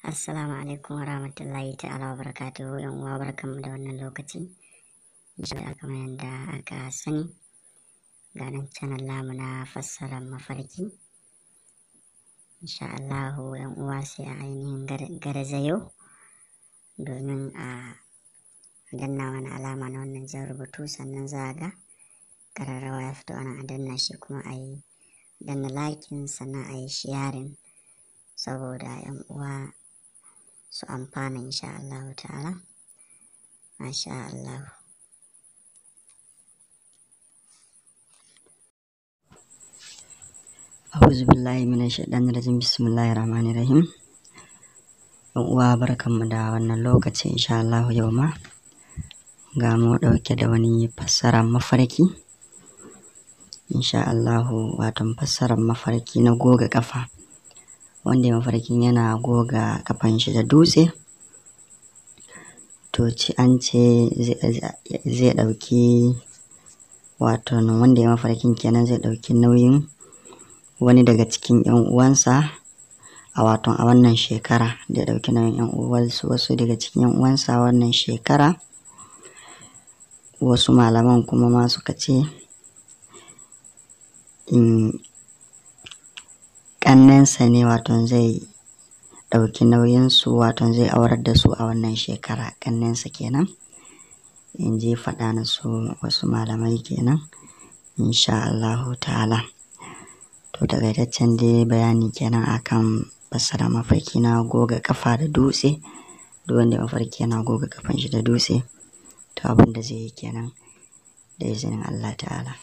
Assalamu alaikum warahmatullahi ta'ala wa barakatuhu. Yan uwa barkanmu da wannan lokaci. Insha Allah kamar yadda aka sani ga nan channel namu na fassarar mafarki. Insha Allah yan uwa sai a ainihin garzayo domin a danna wani alama na wannan jan rubutu, sannan za a ga ƙararrawa ya fito ana danna shi, kuma a yi danna liking sannan a yi sharing saboda yan uwa su amfana insha Allah ta'ala. Masha Allah. A'udhu billahi minash shaitanir rajim. Bismillahir rahmanir rahim. Yan uwa barkanmu da wannan lokaci. Insha Allah yau ma ga mu dauke da wani fassarar mafarki. Insha Allah wato fassarar mafarki na goga kafa, wanda mafarkin yana goga kafan shi da dutse. To an ce zai dauki wato wanda ya mafarkin kenan zai dauki nauyin wani daga cikin yan uwansa a wannan shekara, da ya dauki nauyin yan uwansu wasu daga cikin yan uwansa wannan shekara. Wasu malaman kuma ma suka ce ƙannensa ne zai ɗauki nauyinsu, zai aurar da su a wannan shekara, ƙannensa kenan, in ji faɗa na su wasu malamai kenan insha Allahu ta'ala. To takaitaccen dai bayani kenan akan fassara mafarki na goga kafa da dutse. Duk wanda mafarki yana goga kafan shi da dutse, to abin da zai yi kenan da izinin Allah ta'ala.